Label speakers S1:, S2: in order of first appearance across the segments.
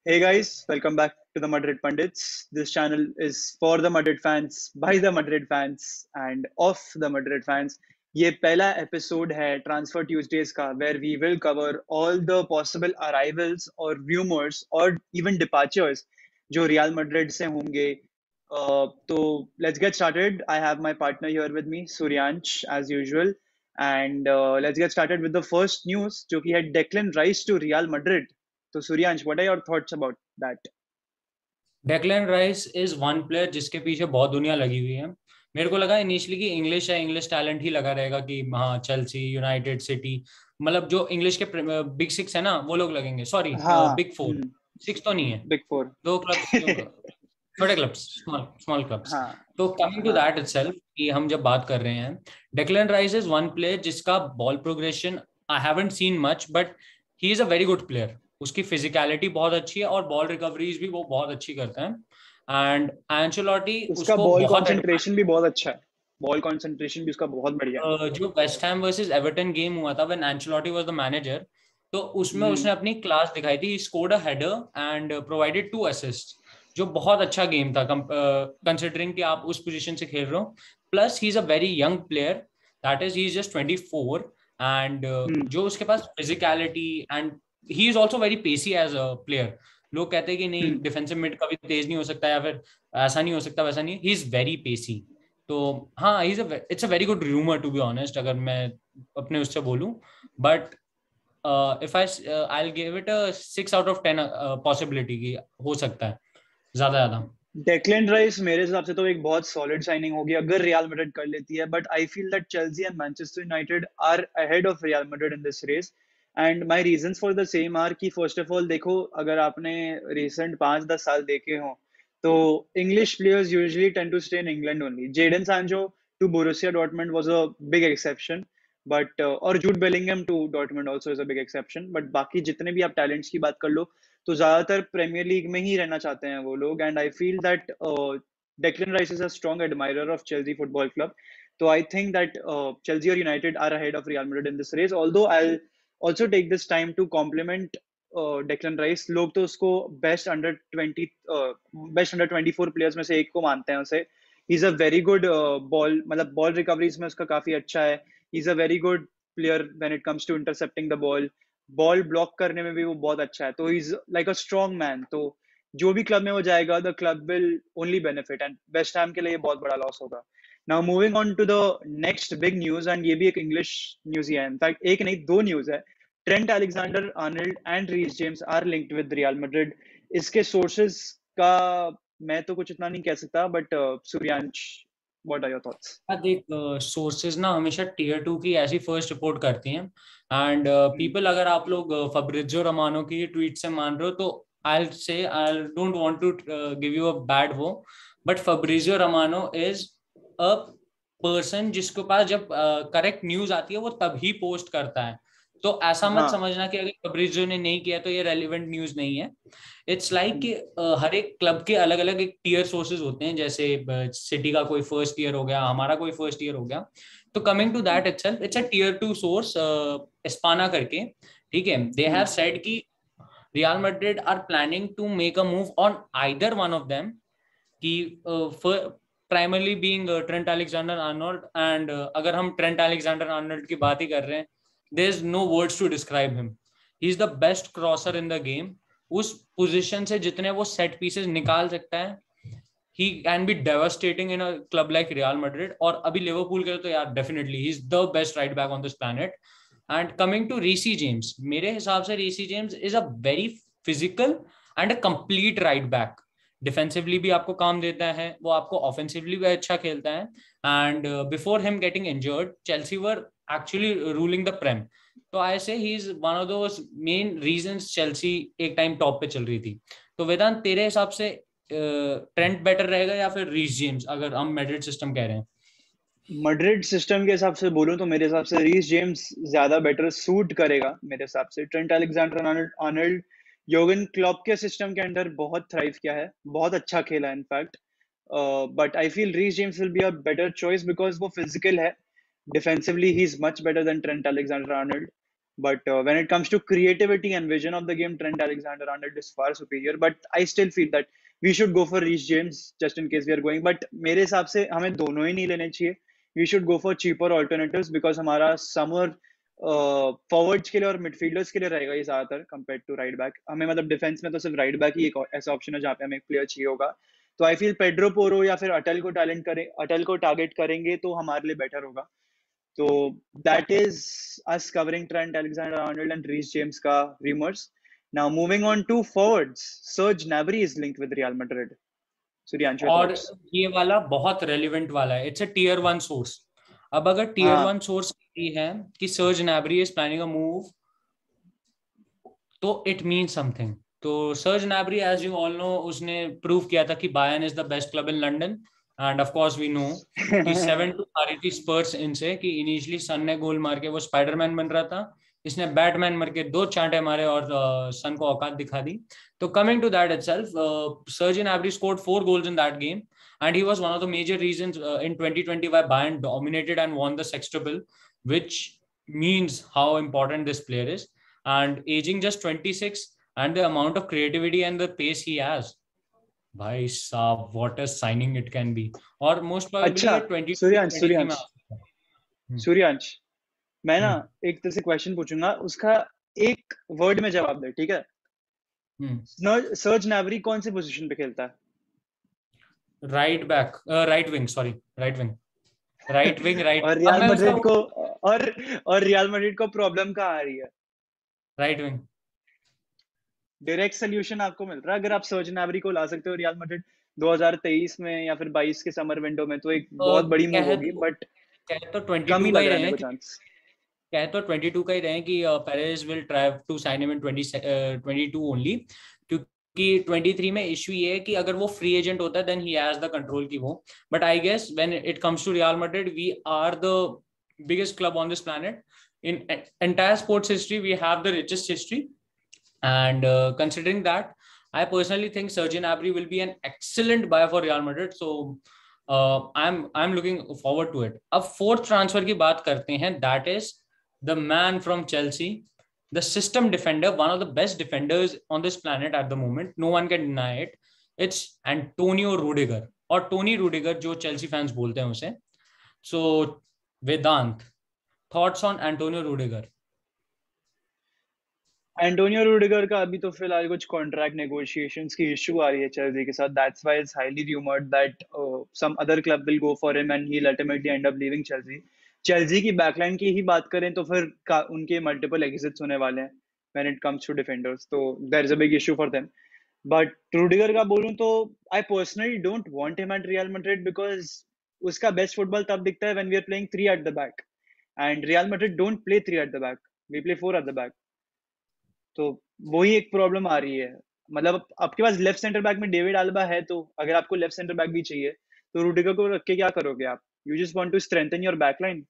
S1: Hey guys, welcome back to the Madrid Pundits. This channel is for the Madrid fans, by the Madrid fans, and of the Madrid fans. ये पहला episode है transfer Tuesdays का where we will cover all the possible arrivals or rumors or even departures जो real Madrid से होंगे. तो let's get started. I have my partner here with me, Suryansh, as usual. And let's get started with the first news जो कि है Declan Rice to Real Madrid. So Suryansh, what are your thoughts about that?
S2: Declan Rice is one player जिसके पीछे बहुत दुनिया लगी हुई है. मेरे को लगा इनिशियली कि इंग्लिश है, इंग्लिश टैलेंट ही लगा रहेगा कि हाँ चेल्सी, यूनाइटेड, सिटी, मतलब जो इंग्लिश के बिग सिक्स है ना वो लोग लगेंगे. सॉरी,
S1: हाँ.
S2: Big four. सिक्स तो नहीं है,
S1: बिग फोर.
S2: दो क्लब्स, छोटे क्लब्स, स्मॉल स्मॉल क्लब्स.
S1: हाँ.
S2: तो कमिंग टू दैट इटसेल्फ कि हम जब बात कर रहे हैं, Declan Rice is one player जिसका ball progression I haven't seen much, but he is a very good player. उसकी फिजिकलिटी बहुत अच्छी है और बॉल रिकवरीज भी वो बहुत अच्छी करता है. एंड एंचेलोटी
S1: उसका
S2: उसको
S1: बॉल
S2: बहुत
S1: कंसंट्रेशन भी बहुत अच्छा है. बॉल कंसंट्रेशन भी उसका बहुत बढ़िया है.
S2: जो West Ham versus Everton game हुआ था when Ancelotti was the manager, तो उसमें उसने अपनी क्लास दिखाई थी. Scored a header and provided 2 assist, जो बहुत अच्छा गेम था कंसिडरिंग कि आप उस पोजीशन से खेल रहे हो. Plus he is a very young player, that is he is just 24. And जो उसके पास physicality and he is also very pacy as a player. लोग कहते हैं कि नहीं डिफेंसिव मिड कभी तेज नहीं हो सकता या फिर ऐसा नहीं हो सकता वैसा नहीं, ही इज वेरी पेसी. तो हाँ, it's a very good rumour to be honest, अगर मैं अपने उससे बोलूं. But if I will give it a 6 out of 10 possibility की हो सकता है ज्यादा.
S1: डेक्लन राइस मेरे हिसाब से तो एक बहुत सॉलिड साइनिंग होगी अगर रियल मैड्रिड कर लेती है. But I feel that Chelsea and Manchester United are ahead of Real Madrid in this race. And my reasons for the same are कि फर्स्ट ऑफ ऑल देखो, अगर आपने रिसेंट 5-10 साल देखे हो तो English players usually tend to stay in England only. Jadon Sancho to Borussia Dortmund was a big exception. But और Jude Bellingham to Dortmund also is a big exception. But बाकी जितने भी आप टैलेंट्स की बात कर लो तो ज्यादातर प्रीमियर लीग में ही रहना चाहते हैं वो लोग. And I feel that Declan Rice is a strong admirer of Chelsea football club. तो आई थिंक दैट चेल्सी और United are ahead of Real Madrid in this race. Although I also take this time to compliment Declan Rice. लोग तो उसको best under 24 players में से एक को मानते हैं उसे. He is a very good ball, मतलब बॉल रिकवरीज में उसका काफी अच्छा है. He is a very good player when it comes to intercepting the ball block करने में भी वो बहुत अच्छा है. तो is like a strong man. तो जो भी क्लब में वो जाएगा the club will only benefit. And West Ham के लिए ये बहुत बड़ा लॉस होगा. Now moving on to the next big news. And ये भी एक इंग्लिश न्यूज ही है. इनफैक्ट एक नहीं, दो न्यूज है. Trent Alexander Arnold and Reece James are linked with Real Madrid. इसके सोर्सेज का मैं तो कुछ इतना नहीं कह सकता. But Suryansh, what are your thoughts?
S2: देख, सोर्सेज ना हमेशा टियर 2 की ऐसी फर्स्ट रिपोर्ट करती हैं. एंड पीपल, अगर आप लोग फब्रिजियो रोमानो की ट्वीट से मान रहे हो तो I don't want to give you a bad वो, but Fabrizio Romano is a person जिसके पास जब करेक्ट न्यूज आती है वो तभी पोस्ट करता है. तो ऐसा मत
S1: हाँ.
S2: समझना कि अगर फब्रिजियो ने नहीं किया तो ये रेलिवेंट न्यूज नहीं है. इट्स लाइक कि हर एक क्लब के अलग अलग एक टियर सोर्सेज होते हैं. जैसे सिटी का कोई फर्स्ट ईयर हो गया, हमारा कोई फर्स्ट ईयर हो गया. तो coming to that itself, it's a tier 2 source, Espana करके. ठीक है, दे हैव सेड कि Real Madrid are planning to make a move on either one of them, कि primarily being Trent Alexander Arnold. And अगर हम Trent Alexander Arnold की बात ही कर रहे हैं, there is no words to describe him. He is the best crosser in the game. उस position से जितने वो सेट पीसेस निकाल सकता है, he can be devastating in a club like Real Madrid. और अभी लिवरपूल के लिए तो यार definitely he is the best right back on this planet. And coming to Reece James, मेरे हिसाब से Reece James is a very physical and a complete right back. Defensively भी आपको काम देता है, वो आपको ऑफेंसिवली भी अच्छा खेलता है. And before him getting injured, Chelsea were actually ruling the prem. तो I say he is one of those main reasons Chelsea एक टाइम टॉप पे चल रही थी. तो वेदांत, तेरे हिसाब से ट्रेंट बेटर रहेगा या फिर रीस जेम्स, अगर हम मैड्रिड सिस्टम कह रहे हैं?
S1: मैड्रिड सिस्टम के हिसाब से बोलूं तो मेरे हिसाब से रीस जेम्स ज्यादा बेटर सूट करेगा मेरे हिसाब से. ट्रेंट अलेक्जेंडर आर्नल्ड योगन क्लॉप के सिस्टम के अंदर बहुत थ्राइव किया है, बहुत अच्छा खेला है in fact. But I feel Reece James will be a better choice because वो फिजिकल है. Defensively he is much better than Trent Alexander Arnold. But when it comes to creativity and vision of the game, Trent Alexander-Arnold is far superior. But I still feel that we should go for Reece James just in case we are going. But मेरे हिसाब से हमें दोनों ही नहीं लेने चाहिए. We should go for cheaper alternatives because हमारा summer forwards के लिए और मिडफील्डर्स के लिए रहेगा ये ज्यादातर कंपेयर टू राइट बैक. हमें मतलब डिफेंस में तो सिर्फ राइट बैक ही एक ऐसा ऑप्शन है जहाँ पे हमें एक प्लेयर चाहिए होगा. तो आई फील पेड्रो पोरो या फिर अटल को टारगेट करेंगे तो हमारे लिए बेटर होगा. तो that is us covering Trent Alexander Arnold and Reece James का rumours. Now moving on to forwards, Serge Gnabry is linked with Real Madrid. Suryansh, your
S2: और
S1: थॉट्स?
S2: ये वाला बहुत रेलिवेंट वाला है, इट्स अ टियर 1 सोर्स. अब अगर टियर 1 सोर्स है कि Serge Gnabry is planning a move, तो इट मीन्स समथिंग. तो Serge Gnabry, as you all know, उसने प्रूव किया था कि Bayern is the best club in London. And of course we know कि 7-2 हारी थी स्पर्स इनसे. कि इनिशियली सन ने गोल मार के वो स्पाइडरमैन बन रहा था, इसने बैटमैन मार के 2 चांटे मारे और सन को औकात दिखा दी. तो coming to that itself, Serge Gnabry scored 4 goals in that game, and he was one of the major reasons in 2020 why Bayern dominated and won the sextuple, which means how important this player is. And aging just 26, and the amount of creativity and the pace he has, भाई साहब, what a signing it can be. और most probably
S1: अच्छा,
S2: ये 22
S1: सूर्यांश
S2: 23 में आ सकता है.
S1: सूर्यांश, मैं ना एक तरह से क्वेश्चन पूछूंगा, उसका एक वर्ड में जवाब दे, ठीक है? सर्ज नैबरी कौन सी पोजीशन पे खेलता है?
S2: Right back, right wing, sorry, right wing, right wing, right.
S1: और
S2: अब
S1: रियल
S2: मैं उसका
S1: मैड्रिड को और रियल मैड्रिड को प्रॉब्लम कहाँ आ रही है?
S2: Right wing.
S1: डायरेक्ट सोल्यूशन आपको मिल रहा है. अगर आप सर्ज नैबरी को ला सकते हो रियल मैड्रिड 2023 में या फिर 22 के समर विंडो में, तो एक बहुत बड़ी मूव होगी. बट
S2: कह तो
S1: कम
S2: 22
S1: ही
S2: का
S1: लग
S2: ही
S1: रहा है
S2: रहे
S1: मेरे
S2: हैं
S1: को
S2: कि
S1: चांस.
S2: कह तो 22 का ही रहे हैं कि Perez will try to sign him in 22 only. क्योंकि 23 में इशू ये है कि अगर वो फ्री एजेंट होता है then he has the control की वो. But I guess when it comes to Real Madrid, we are the biggest club on this planet. In entire sports history, we have the richest history, and considering that, I personally think Serge Gnabry will be an excellent buy for Real Madrid. So I'm looking forward to it. अब fourth transfer की बात करते हैं. That is the man from Chelsea, the system defender, one of the best defenders on this planet at the moment. No one can deny it. It's Antonio Rudiger, और Tony Rudiger जो Chelsea fans बोलते हैं उसे. So Vedant, thoughts on Antonio Rudiger?
S1: Antonio Rudiger का अभी तो फिलहाल कुछ कॉन्ट्रैक्ट नेगोशिएशंस की इशू आ रही है चेल्सी के साथ. That's why it's highly rumoured that some other club will go for him and he will ultimately end up leaving Chelsea. Chelsea की बैकलाइन की ही बात करें तो फिर उनके मल्टीपल एग्जिट्स होने वाले हैं when it comes to defenders. तो there is a big issue for them. But Rudiger का बोलूं तो I personally don't want him at Real Madrid because उसका बेस्ट फुटबॉल तब दिखता है when we are playing 3 at the back, and Real Madrid don't play 3 at the back, we play 4 at the back. तो वही एक problem आ रही है. मतलब आपके पास लेफ्ट सेंटर बैक में डेविड आल्बा है, तो अगर आपको लेफ्ट सेंटर बैक भी चाहिए तो रूडिगर को रख के क्या करोगे आप? You just want to strengthen your backline.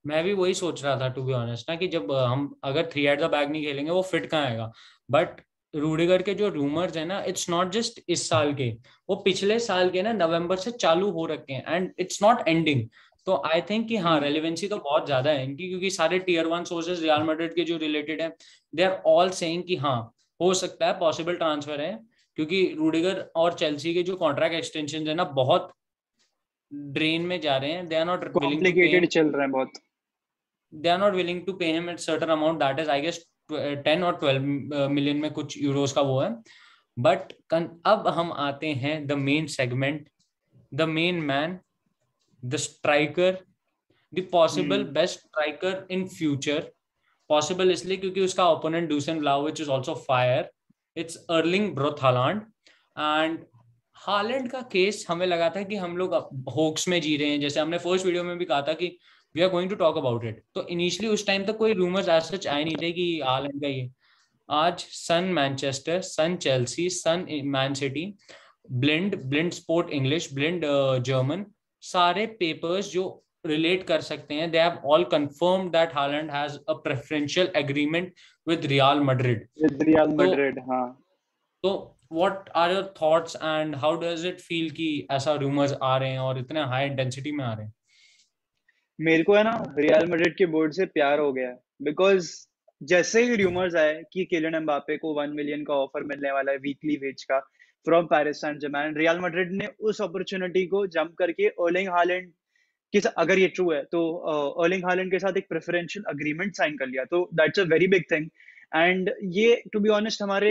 S2: मैं भी वही सोच रहा था टू बी ऑनेस्ट ना, कि जब हम अगर 3 एट द बैक नहीं खेलेंगे वो फिट कहाँ आएगा. बट रूडिगर के जो रूमर्स है ना, इट्स नॉट जस्ट इस साल के, वो पिछले साल के ना नवंबर से चालू हो रखे हैं, एंड इट्स नॉट एंडिंग. तो आई थिंक कि हाँ, रेलिवेंसी तो बहुत ज्यादा है इनकी, क्योंकि सारे टियर 1 सोर्सेज रियल मैड्रिड के जो रिलेटेड है, दे आर ऑल सेइंग कि हाँ, हो सकता है, पॉसिबल ट्रांसफर है. क्योंकि रूडिगर और चेल्सी के जो कॉन्ट्रैक्ट एक्सटेंशन है ना, बहुत ड्रेन में जा रहे हैं. They are not willing to pay,
S1: complicated चल रहा है बहुत.
S2: they are not willing to pay him a certain amount, that is I guess 10 or 12 million में कुछ यूरोस का वो है. बट अब हम आते हैं the main segment, the main man, the striker, the possible best striker in future. Possible इसलिए क्योंकि उसका opponent Dussen Vlahovic is also fire. It's Erling brought Holland. And Holland का केस हमें लगा था कि हम लोग होक्स में जी रहे हैं, जैसे हमने फर्स्ट वीडियो में भी कहा था कि we are going to talk about it. तो इनिशियली उस टाइम तक कोई रूमर्स एज सच आए नहीं थे कि हालैंड का ये. आज Sun Manchester, Sun Chelsea, Sun Man City, Bild Sport English, Bild German, सारे पेपर्स जो रिलेट कर सकते हैं, they have all confirmed that Haaland has a preferential agreement with Real Madrid.
S1: With Real Madrid, हाँ.
S2: तो what are your thoughts and how does it feel कि ऐसा rumors आ रहे हैं और इतने हाई इंटेंसिटी में आ रहे हैं?
S1: मेरे को है ना रियल मैड्रिड के बोर्ड से प्यार हो गया है. बिकॉज जैसे ही रूमर्स आए कि किलियन एम्बापे को 1 मिलियन का ऑफर मिलने वाला है वीकली वेज का from Paris Saint Germain, Real Madrid ने उस अपॉर्चुनिटी को जंप करके अर्लिंग हालैंड अगर ये ट्रू है तो अर्लिंग हालैंड के साथ एक प्रेफरेंशियल अग्रीमेंट साइन कर लिया, तो that's a very big thing. And ये टू बी ऑनेस्ट हमारे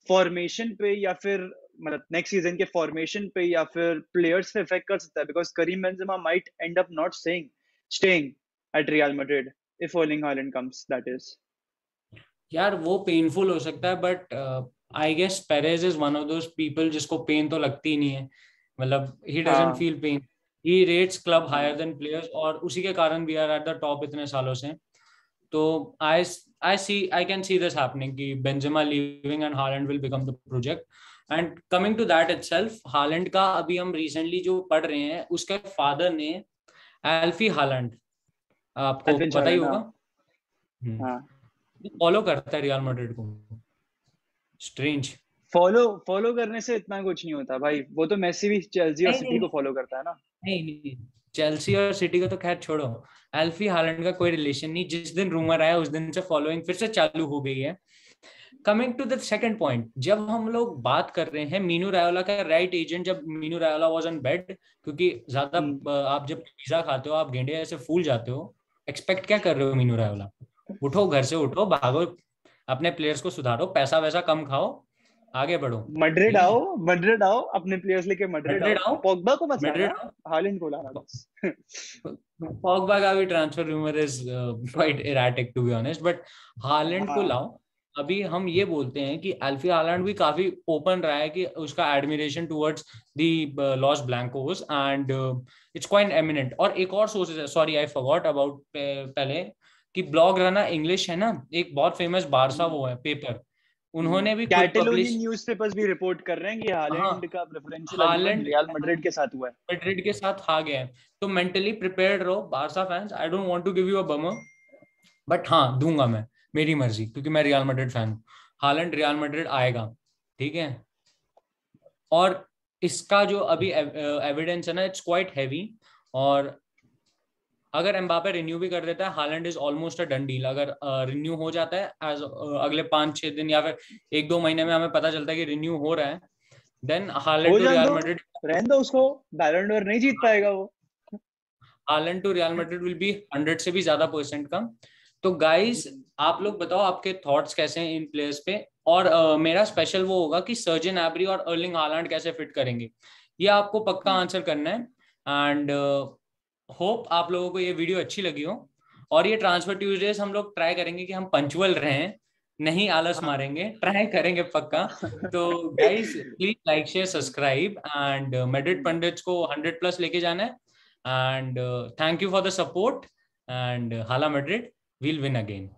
S1: फॉर्मेशन पे या फिर मतलब नेक्स्ट सीजन के फॉर्मेशन पे या फिर प्लेयर्स पे इफेक्ट कर सकता है, because Karim Benzema might end up not staying at Real Madrid if Erling Haaland comes, that is.
S2: यार वो पेनफुल हो सकता है, but I guess Perez is one of those people जिसको पेन तो लगती ही नहीं है, मतलब ही डजंट
S1: हाँ
S2: feel pain, he rates club higher
S1: हाँ
S2: देन प्लेयर्स, और उसी के कारण we are at the top इतने सालों से। तो आई आई कैन सी दिस हैपनिंग कि Benzema leaving and Haaland will become the project. And coming to that itself, Haaland का अभी हम रिसेंटली जो पढ़ रहे हैं, उसके फादर ने एल्फी हालैंड, आपको
S1: एल्विन
S2: पता ही
S1: हालैंड, हाँ
S2: होगा,
S1: हाँ।
S2: फॉलो करता है रियल मैड्रिड को। स्ट्रेंज।
S1: फॉलो करने से इतना कुछ नहीं होता भाई, वो तो मेसी भी चेल्सी और
S2: नहीं
S1: सिटी
S2: नहीं
S1: को फॉलो करता है ना।
S2: नहीं नहीं, चेल्सी और सिटी का तो खैर छोड़ो, एल्फी हालैंड का कोई रिलेशन नहीं, जिस दिन रूमर आया उस दिन से फॉलोइंग फिर से चालू हो गई है। Coming to the second point, जब हम लोग बात कर रहे हैं मीनू रायोला का राइट एजेंट, जब मीनू रायोला वाज ऑन बेड, क्योंकि ज्यादा
S1: हम्म।
S2: आप जब पिज्जा खाते हो आप गेंडे ऐसे फूल जाते हो, एक्सपेक्ट क्या कर रहे हो मीनू रायोला? उठो, घर से उठो, भागो, अपने प्लेयर्स को सुधारो, पैसा वैसा कम खाओ, आगे बढ़ो।
S1: मैड्रिड
S2: ठीक है,
S1: आओ, मैड्रिड आओ, अपने प्लेयर्स लेके मैड्रिड
S2: मैड्रिड
S1: आओ,
S2: आओ,
S1: पोग्बा को मत लाना,
S2: मैड्रिड आओ।
S1: हालैंड को लाना बस।
S2: पॉगबा का भी transfer rumour is quite erratic to be honest, but Haaland को
S1: हाँ
S2: लाओ। अभी हम ये बोलते हैं कि एल्फी हालैंड भी काफी ओपन रहा है कि उसका admiration towards the loss Blancos, and it's quite eminent. और एक और सोर्सेज है, सॉरी आई फॉरगॉट अबाउट पहले, कि ब्लॉग रना इंग्लिश है ना, एक बहुत फेमस बारसा वो है पेपर, उन्होंने भी खुद
S1: कैटेलोनियन
S2: पब्लिश।
S1: न्यूज़पेपर्स भी रिपोर्ट कर रहे हैं कि
S2: हाँ,
S1: हालैंड का preferential agreement
S2: Holland
S1: Real Madrid के साथ हुआ है।
S2: मैड्रिड के साथ आ गए हैं, तो मेंटली प्रिपेयर्ड रहो Barca fans. I don't want to give you a bummer, but हाँ दूंगा मैं, मेरी मर्जी, क्योंकि मैं रियल मैड्रिड फैन हूँ। हालैंड रियल मैड्रिड आएगा, ठीक है। और इसका जो अभी एविडेंस है ना, इट्स क्वाइट हैवी। और अगर एम्बापे रिन्यू भी कर देता है, Holland is almost a done deal. अगर रिन्यू हो जाता है एज अगले 5-6 दिन या फिर 1-2 महीने में हमें पता चलता है कि रिन्यू हो रहा है, देन
S1: हो
S2: हालैंड टू
S1: जान
S2: रियल
S1: दो,
S2: मैड्रिड,
S1: रहने दो उसको, बैलन डोर नहीं जीत पाएगा वो।
S2: Haaland to Real Madrid will be 100 से भी ज्यादा परसेंट कम। तो गाइस, आप लोग बताओ आपके थॉट्स कैसे हैं इन प्लेयर्स पे। और मेरा स्पेशल वो होगा कि सर्जिन एब्री और अर्लिंग हालैंड कैसे फिट करेंगे, ये आपको पक्का आंसर करना है। एंड होप आप लोगों को ये वीडियो अच्छी लगी हो। और ये ट्रांसफर ट्यूजडेज हम लोग ट्राई करेंगे कि हम पंचुअल रहें, नहीं आलस
S1: हाँ
S2: मारेंगे, ट्राई करेंगे पक्का। तो guys please like share subscribe, and Madrid pandits को 100+ लेके जाना है। And thank you for the support, and Hala Madrid will win again.